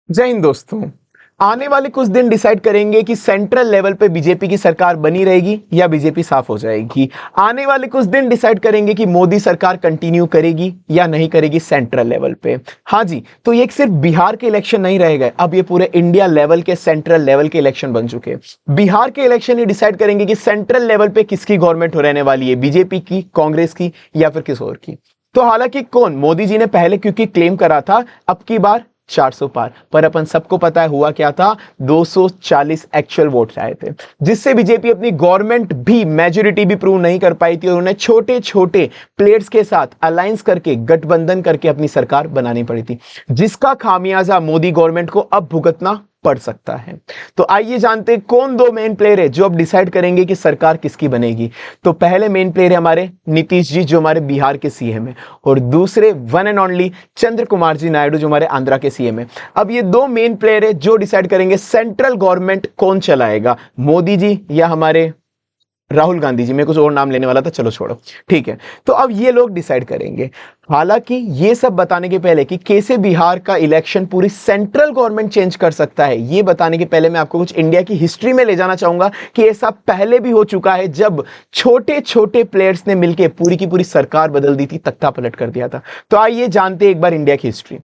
जय हिंद दोस्तों। आने वाले कुछ दिन डिसाइड करेंगे कि सेंट्रल लेवल पे बीजेपी की सरकार बनी रहेगी या बीजेपी साफ हो जाएगी। आने वाले कुछ दिन डिसाइड करेंगे कि मोदी सरकार कंटिन्यू करेगी या नहीं करेगी सेंट्रल लेवल पे। हाँ जी, तो ये सिर्फ बिहार के इलेक्शन नहीं रह गए, अब ये पूरे इंडिया लेवल के सेंट्रल लेवल के इलेक्शन बन चुके हैं। बिहार के इलेक्शन ही डिसाइड करेंगे कि सेंट्रल लेवल पे किसकी गवर्नमेंट हो रहने वाली है, बीजेपी की, कांग्रेस की या फिर किस और की। तो हालांकि कौन, मोदी जी ने पहले क्योंकि क्लेम करा था अब की बार 400 पार, पर अपन सबको पता है हुआ क्या था, 240 एक्चुअल वोट आए थे, जिससे बीजेपी अपनी गवर्नमेंट भी मेजोरिटी भी प्रूव नहीं कर पाई थी और उन्हें छोटे छोटे प्लेयर्स के साथ अलायंस करके, गठबंधन करके अपनी सरकार बनानी पड़ी थी, जिसका खामियाजा मोदी गवर्नमेंट को अब भुगतना पड़ सकता है। तो आइए जानते हैं कौन दो मेन प्लेयर है जो अब डिसाइड करेंगे कि सरकार किसकी बनेगी। तो पहले मेन प्लेयर है हमारे नीतीश जी जो हमारे बिहार के सीएम है, और दूसरे वन एंड ओनली चंद्र कुमार जी नायडू जो हमारे आंध्रा के सीएम है। अब ये दो मेन प्लेयर है जो डिसाइड करेंगे सेंट्रल गवर्नमेंट कौन चलाएगा, मोदी जी या हमारे राहुल गांधी जी। मैं कुछ और नाम लेने वाला था, चलो छोड़ो, ठीक है। तो अब ये लोग डिसाइड करेंगे। हालांकि ये सब बताने के पहले कि कैसे बिहार का इलेक्शन पूरी सेंट्रल गवर्नमेंट चेंज कर सकता है, ये बताने के पहले मैं आपको कुछ इंडिया की हिस्ट्री में ले जाना चाहूंगा कि ऐसा पहले भी हो चुका है जब छोटे छोटे प्लेयर्स ने मिलकर पूरी की पूरी सरकार बदल दी थी, तख्ता पलट कर दिया था। तो आइए जानते हैं एक बार इंडिया की हिस्ट्री।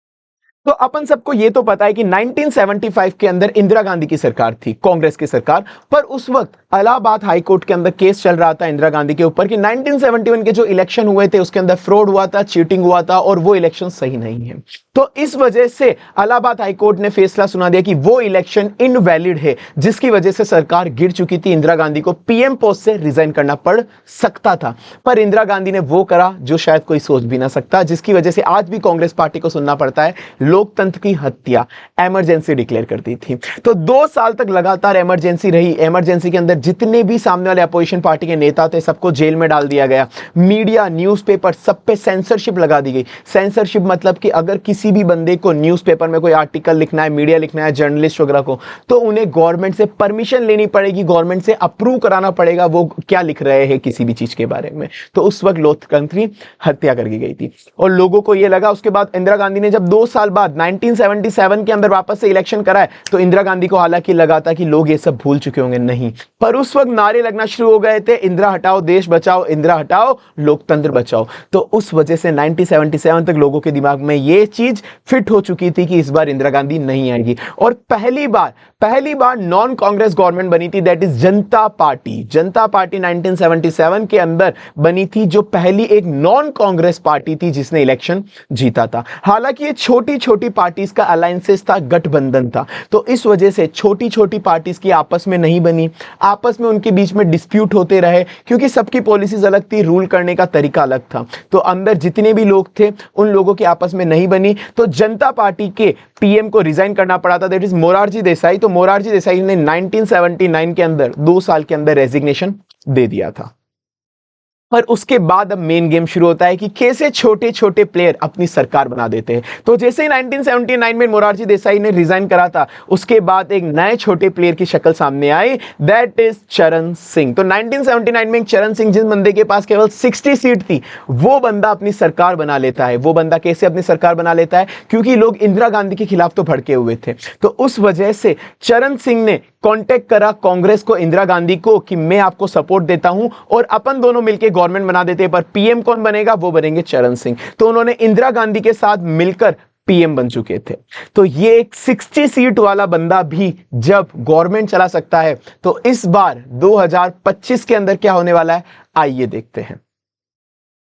तो अपन सबको यह तो पता है कि 1975 के अंदर इंदिरा गांधी की सरकार थी, कांग्रेस की सरकार, पर उस वक्त इलाहाबाद हाई कोर्ट के अंदर केस चल रहा था इंदिरा गांधी के ऊपर कि 1971 के जो इलेक्शन हुए थे उसके अंदर फ्रॉड हुआ था, चीटिंग हुआ था और वो इलेक्शन सही नहीं है। तो इस वजह से इलाहाबाद हाई कोर्ट ने फैसला सुना दिया कि वो इलेक्शन इनवैलिड है, जिसकी वजह से सरकार गिर चुकी थी, इंदिरा गांधी को पीएम पोस्ट से रिजाइन करना पड़ सकता था। पर इंदिरा गांधी ने वो करा जो शायद कोई सोच भी ना सकता, जिसकी वजह से आज भी कांग्रेस पार्टी को सुनना पड़ता है लोकतंत्र की हत्या, इमरजेंसी डिक्लेयर कर दी थी। तो 2 साल तक लगातार इमरजेंसी रही। इमरजेंसी के अंदर जितने भी सामने वाले अपोजिशन पार्टी के नेता थे सबको जेल में डाल दिया गया। मीडिया, न्यूज़पेपर, सब पे सेंसरशिप लगा दी गई। सेंसरशिप मतलब कि अगर किसी भी बंदे को न्यूज़पेपर में कोई आर्टिकल लिखना है, मीडिया लिखना है, जर्नलिस्ट वगैरह को, तो उन्हें गवर्नमेंट से परमिशन लेनी पड़ेगी, गवर्नमेंट से अप्रूव कराना पड़ेगा वो क्या लिख रहे हैं किसी भी चीज के बारे में। तो उस वक्त लोकतंत्र की हत्या कर दी गई थी और लोगों को यह लगा। उसके बाद इंदिरा गांधी ने जब 2 साल बाद 1977 के अंदर वापस से इलेक्शन कराए तो इंदिरा गांधी को हालांकि लगा था कि लोग ये सब भूल चुके होंगे, नहीं, पर उस वक्त नारे लगना शुरू हो गए थे, इंदिरा हटाओ देश बचाओ, इंदिरा हटाओ लोकतंत्र बचाओ। तो उस वजह से 1977 तक लोगों के दिमाग में ये चीज फिट हो चुकी थी कि इस बार इंदिरा गांधी नहीं आएगी। और पहली बार नॉन कांग्रेस गवर्नमेंट बनी थी, that is Janata party. Janata party 1977 के अंदर बनी थी, जो पहली एक नॉन कांग्रेस पार्टी थी जिसने इलेक्शन जीता था। हालांकि ये छोटी छोटी पार्टीज का अलायंसेस था, गठबंधन था, तो इस वजह से छोटी छोटी पार्टीज की आपस में नहीं बनी, आपस में उनके बीच में डिस्प्यूट होते रहे, क्योंकि सबकी पॉलिसीज अलग थी, रूल करने का तरीका अलग था। तो अंदर जितने भी लोग थे उन लोगों की आपस में नहीं बनी, तो जनता पार्टी के पीएम को रिजाइन करना पड़ा था, दैट इज मोरारजी देसाई। तो मोरारजी देसाई ने 1979 के अंदर 2 साल के अंदर रेजिग्नेशन दे दिया था। पर उसके बाद अब मेन गेम शुरू होता है कि कैसे छोटे छोटे प्लेयर अपनी सरकार बना देते हैं। तो जैसे ही 1979 में मोरारजी देसाई ने रिजाइन करा था, उसके बाद एक नए छोटे प्लेयर की शक्ल सामने आई, दैट इज चरण सिंह। तो 1979 में चरण सिंह, जिस बंदे के पास केवल 60 सीट थी, वो बंदा अपनी सरकार बना लेता है। वो बंदा कैसे अपनी सरकार बना लेता है, क्योंकि लोग इंदिरा गांधी के खिलाफ तो भड़के हुए थे, तो उस वजह से चरण सिंह ने कांटेक्ट करा कांग्रेस को, इंदिरा गांधी को, कि मैं आपको सपोर्ट देता हूं और अपन दोनों मिलकर गवर्नमेंट बना देते हैं, पर पीएम कौन बनेगा, वो बनेंगे चरण सिंह। तो उन्होंने इंदिरा गांधी के साथ मिलकर पीएम बन चुके थे। तो ये एक 60 सीट वाला बंदा भी जब गवर्नमेंट चला सकता है, तो इस बार 2025 के अंदर क्या होने वाला है, आइए देखते हैं।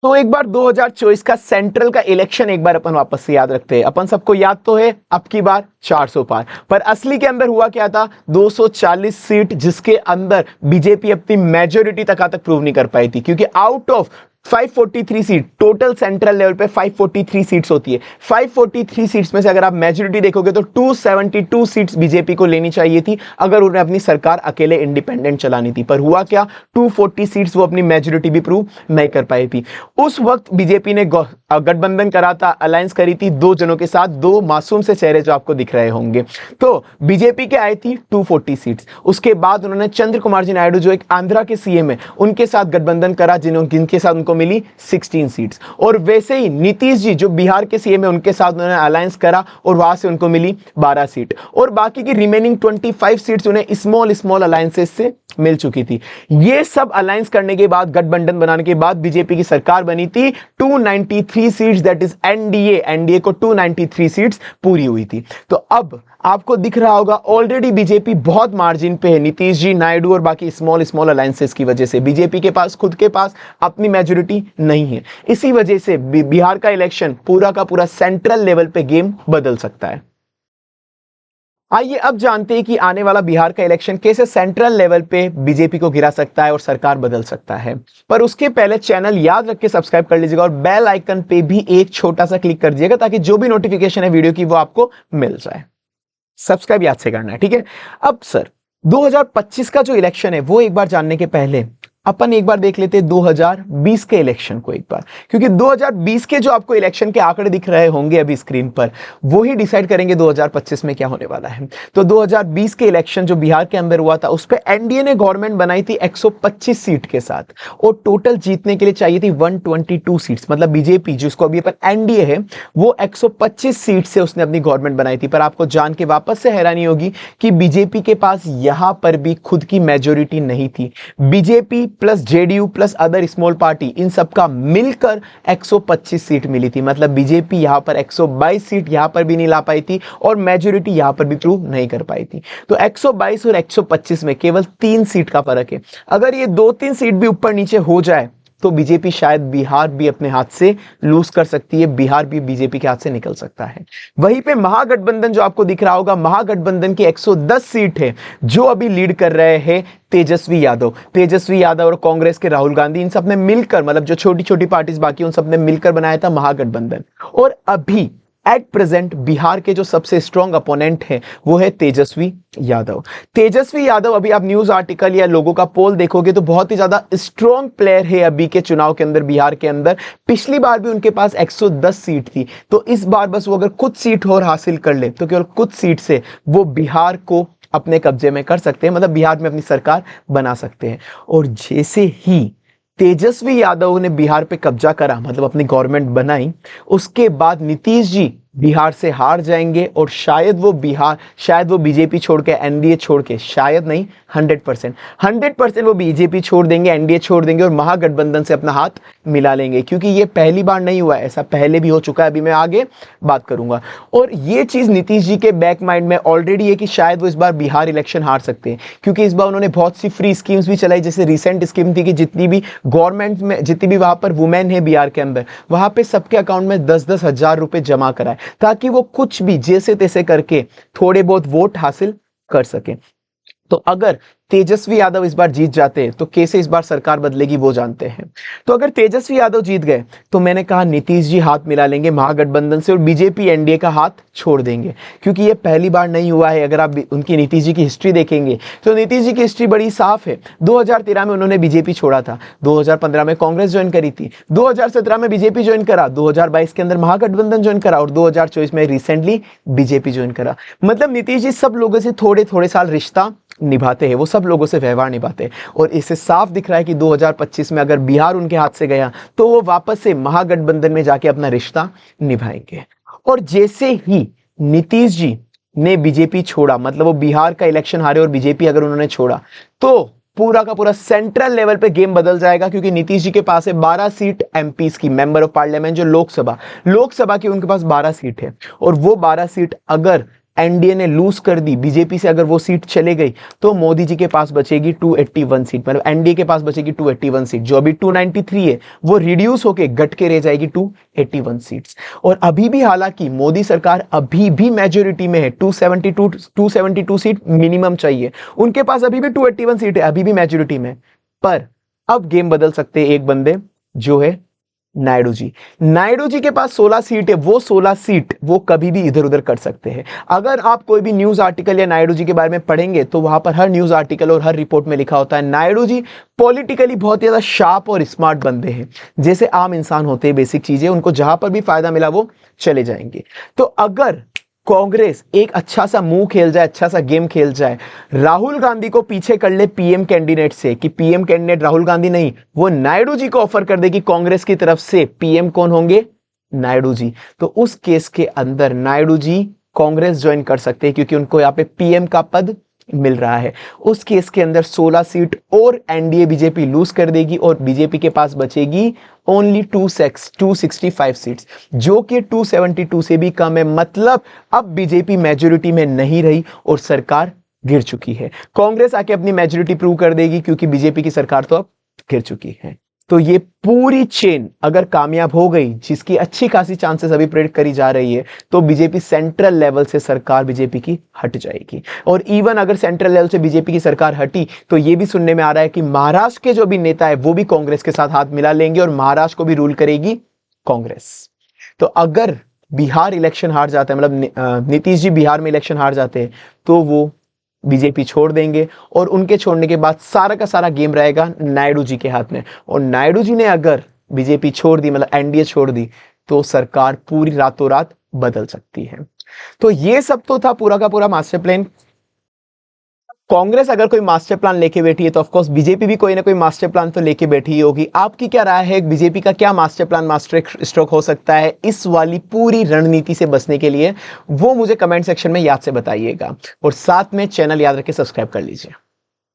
तो एक बार 2024 का सेंट्रल का इलेक्शन एक बार अपन वापस से याद रखते हैं। अपन सबको याद तो है अब की बार 400 पार, पर असली के अंदर हुआ क्या था, 240 सीट, जिसके अंदर बीजेपी अपनी मेजोरिटी तक प्रूव नहीं कर पाई थी, क्योंकि out of 543 seat, total central level पे 543 सीट्स होती है। 543 सीट्स में से अगर आप मेजोरिटी देखोगे तो 272 सीट्स बीजेपी को लेनी चाहिए थी अगर उन्हें अपनी सरकार अकेले इंडिपेंडेंट चलानी थी। पर हुआ क्या, 240 सीट्स वो अपनी मेजोरिटी भी प्रूव नहीं कर पाई थी। उस वक्त बीजेपी ने गठबंधन करा था, अलायंस करी थी 2 जनों के साथ, 2 मासूम से चेहरे जो आपको दिख रहे होंगे। तो बीजेपी के आई थी 240 सीट्स। उसके बाद उन्होंने चंद्र कुमार जी नायडू, जो एक आंध्रा के सीएम है, उनके साथ गठबंधन करा, जिनके साथ उनको उनको मिली 16 सीट्स। और वैसे ही नीतीश जी जो बिहार के सीएम है उनके साथ उन्होंने अलायंस करा और वहां से उनको मिली 12 सीट, और बाकी की रिमेनिंग 25 सीट्स उन्हें स्मॉल स्मॉल अलायंसेस से मिल चुकी थी। ये सब अलायंस करने के बाद, गठबंधन बनाने के बाद बीजेपी की सरकार बनी थी। 293 सीट्स, दैट इज एनडीए को 293 सीट्स पूरी हुई थी। तो अब आपको दिख रहा होगा ऑलरेडी बीजेपी बहुत मार्जिन पे है। नीतीश जी, नायडू और बाकी स्मॉल स्मॉल अलायंसेस की वजह से बीजेपी के पास खुद के पास अपनी मेजोरिटी नहीं है। इसी वजह से बिहार का इलेक्शन पूरा का पूरा सेंट्रल लेवल पे गेम बदल सकता है। आइए अब जानते हैं कि आने वाला बिहार का इलेक्शन कैसे सेंट्रल लेवल पे बीजेपी को गिरा सकता है और सरकार बदल सकता है। पर उसके पहले चैनल याद रख के सब्सक्राइब कर लीजिएगा और बेल आइकन पे भी एक छोटा सा क्लिक कर दीजिएगा ताकि जो भी नोटिफिकेशन है वीडियो की वो आपको मिल जाए। सब्सक्राइब याद से करना है, ठीक है। अब सर 2025 का जो इलेक्शन है वो एक बार जानने के पहले अपन एक बार देख लेते हैं 2020 के इलेक्शन को एक बार, क्योंकि 2020 के जो आपको इलेक्शन के आंकड़े दिख रहे होंगे अभी स्क्रीन पर, वो ही डिसाइड करेंगे 2025 में क्या होने वाला है। तो 2020 के इलेक्शन जो बिहार के अंदर हुआ था उस पर एनडीए ने गवर्नमेंट बनाई थी 125 सीट के साथ, और टोटल जीतने के लिए चाहिए थी 122 सीट्स। मतलब बीजेपी जिसको अभी अपन एनडीए है वो 125 सीट से उसने अपनी गवर्नमेंट बनाई थी। पर आपको जान के वापस से हैरानी होगी कि बीजेपी के पास यहां पर भी खुद की मेजोरिटी नहीं थी। BJP plus JDU plus other small party, इन सबका मिलकर 125 सीट मिली थी। मतलब बीजेपी यहां पर 122 सीट यहां पर भी नहीं ला पाई थी और मेजोरिटी यहां पर भी प्रूव नहीं कर पाई थी। तो 122 और 125 में केवल 3 सीट का फर्क है। अगर ये 2-3 सीट भी ऊपर नीचे हो जाए तो बीजेपी शायद बिहार भी अपने हाथ से लूज कर सकती है, बिहार भी बीजेपी के हाथ से निकल सकता है। वहीं पे महागठबंधन जो आपको दिख रहा होगा, महागठबंधन की 110 सीट है जो अभी लीड कर रहे हैं तेजस्वी यादव और कांग्रेस के राहुल गांधी, इन सब ने मिलकर, मतलब जो छोटी छोटी पार्टीज बाकी उन सब ने मिलकर बनाया था महागठबंधन। और अभी एट प्रेजेंट बिहार के जो सबसे स्ट्रॉन्ग अपोनेंट है वो है तेजस्वी यादव। अभी आप न्यूज आर्टिकल या लोगों का पोल देखोगे तो बहुत ही ज्यादा स्ट्रॉन्ग प्लेयर है अभी के चुनाव के अंदर बिहार के अंदर। पिछली बार भी उनके पास 110 सीट थी, तो इस बार बस वो अगर कुछ सीट और हासिल कर ले तो केवल कुछ सीट से वो बिहार को अपने कब्जे में कर सकते हैं, मतलब बिहार में अपनी सरकार बना सकते हैं। और जैसे ही तेजस्वी यादव ने बिहार पे कब्जा करा, मतलब अपनी गवर्नमेंट बनाई, उसके बाद नीतीश जी बिहार से हार जाएंगे और शायद वो बीजेपी छोड़ के, एनडीए छोड़ के, शायद नहीं 100% वो बीजेपी छोड़ देंगे, एनडीए छोड़ देंगे और महागठबंधन से अपना हाथ मिला लेंगे। क्योंकि ये पहली बार नहीं हुआ है, ऐसा पहले भी हो चुका है, अभी मैं आगे बात करूंगा। और ये चीज नीतीश जी के बैक माइंड में ऑलरेडी है कि शायद वो इस बार बिहार इलेक्शन हार सकते हैं, क्योंकि इस बार उन्होंने बहुत सी फ्री स्कीम्स भी चलाई। जैसे रिसेंट स्कीम थी कि जितनी भी गवर्नमेंट में, जितनी भी वहां पर वुमेन है बिहार के अंदर, वहां पे सबके अकाउंट में 10-10 हजार रुपए जमा कराए ताकि वो कुछ भी जैसे तैसे करके थोड़े बहुत वोट हासिल कर सके। तो अगर तेजस्वी यादव इस बार जीत जाते हैं तो कैसे इस बार सरकार बदलेगी वो जानते हैं। तो अगर तेजस्वी यादव जीत गए तो मैंने कहा नीतीश जी हाथ मिला लेंगे महागठबंधन से और बीजेपी एनडीए का हाथ छोड़ देंगे, क्योंकि ये पहली बार नहीं हुआ है। अगर आप उनकी नीतीश जी की हिस्ट्री देखेंगे तो नीतीश जी की हिस्ट्री बड़ी साफ है। 2013 में उन्होंने बीजेपी छोड़ा था, 2015 में कांग्रेस ज्वाइन करी थी, 2017 में बीजेपी ज्वाइन करा, 2022 के अंदर महागठबंधन ज्वाइन करा और 2024 में रिसेंटली बीजेपी ज्वाइन करा। मतलब नीतीश जी सब लोगों से थोड़े थोड़े साल रिश्ता निभाते हैं, वो सब लोगों से व्यवहार निभाते हैं। और इससे साफ दिख रहा है कि 2025 में अगर बिहार उनके हाथ से गया तो वो वापस से महागठबंधन में जाके अपना रिश्ता निभाएंगे। और जैसे ही नीतीश जी ने बीजेपी छोड़ा, मतलब वो बिहार का इलेक्शन हारे और बीजेपी अगर उन्होंने छोड़ा, तो पूरा का पूरा सेंट्रल लेवल पे गेम बदल जाएगा। क्योंकि नीतीश जी के पास है 12 सीट एमपीस की, मेंबर ऑफ पार्लियामेंट, जो लोकसभा की उनके पास 12 सीट है। और वो 12 सीट अगर एनडीए ने लूज कर दी, बीजेपी से अगर वो सीट चले गई, तो मोदी जी के पास बचेगी 281 सीट, मतलब एनडीए के पास बचेगी 281 सीट। जो अभी 293 है वो रिड्यूस होके घट के रह जाएगी 281 सीट्स। और अभी भी हालांकि मोदी सरकार अभी भी मेजोरिटी में है, 272 सीट मिनिमम चाहिए, उनके पास अभी भी 281 सीट है, अभी भी मेजोरिटी में। पर अब गेम बदल सकते हैं एक बंदे, जो है नायडू जी के पास 16 सीट है। वो 16 सीट वो कभी भी इधर उधर कर सकते हैं। अगर आप कोई भी न्यूज आर्टिकल या नायडू जी के बारे में पढ़ेंगे तो वहां पर हर न्यूज आर्टिकल और हर रिपोर्ट में लिखा होता है नायडू जी पॉलिटिकली बहुत ज्यादा शार्प और स्मार्ट बंदे हैं। जैसे आम इंसान होते हैं, बेसिक चीजें उनको जहां पर भी फायदा मिला वो चले जाएंगे। तो अगर कांग्रेस एक अच्छा सा मूव खेल जाए, अच्छा सा गेम खेल जाए, राहुल गांधी को पीछे कर ले पीएम कैंडिडेट से, कि पीएम कैंडिडेट राहुल गांधी नहीं, वो नायडू जी को ऑफर कर दे कि कांग्रेस की तरफ से पीएम कौन होंगे, नायडू जी। तो उस केस के अंदर नायडू जी कांग्रेस ज्वाइन कर सकते हैं, क्योंकि उनको यहाँ पे पीएम का पद मिल रहा है। उस केस के अंदर 16 सीट और एनडीए बीजेपी लूज कर देगी और बीजेपी के पास बचेगी ओनली 265 सीट्स, जो कि 272 से भी कम है। मतलब अब बीजेपी मेजोरिटी में नहीं रही और सरकार गिर चुकी है। कांग्रेस आके अपनी मेजोरिटी प्रूव कर देगी, क्योंकि बीजेपी की सरकार तो अब गिर चुकी है। तो ये पूरी चेन अगर कामयाब हो गई, जिसकी अच्छी खासी चांसेस अभी प्रेडिक्ट करी जा रही है, तो बीजेपी सेंट्रल लेवल से सरकार बीजेपी की हट जाएगी। और इवन अगर सेंट्रल लेवल से बीजेपी की सरकार हटी, तो ये भी सुनने में आ रहा है कि महाराष्ट्र के जो भी नेता है वो भी कांग्रेस के साथ हाथ मिला लेंगे और महाराष्ट्र को भी रूल करेगी कांग्रेस। तो अगर बिहार इलेक्शन हार जाता है, मतलब नीतीश जी बिहार में इलेक्शन हार जाते हैं, तो वो बीजेपी छोड़ देंगे और उनके छोड़ने के बाद सारा का सारा गेम रहेगा नायडू जी के हाथ में। और नायडू जी ने अगर बीजेपी छोड़ दी, मतलब एनडीए छोड़ दी, तो सरकार पूरी रातों रात बदल सकती है। तो ये सब तो था पूरा का पूरा मास्टर प्लान। कांग्रेस अगर कोई मास्टर प्लान लेके बैठी है, तो ऑफकोर्स बीजेपी भी कोई ना कोई मास्टर प्लान तो लेके बैठी ही होगी। आपकी क्या राय है, बीजेपी का क्या मास्टर प्लान, मास्टर स्ट्रोक हो सकता है इस वाली पूरी रणनीति से बचने के लिए? वो मुझे कमेंट सेक्शन में याद से बताइएगा और साथ में चैनल याद रखें सब्सक्राइब कर लीजिए।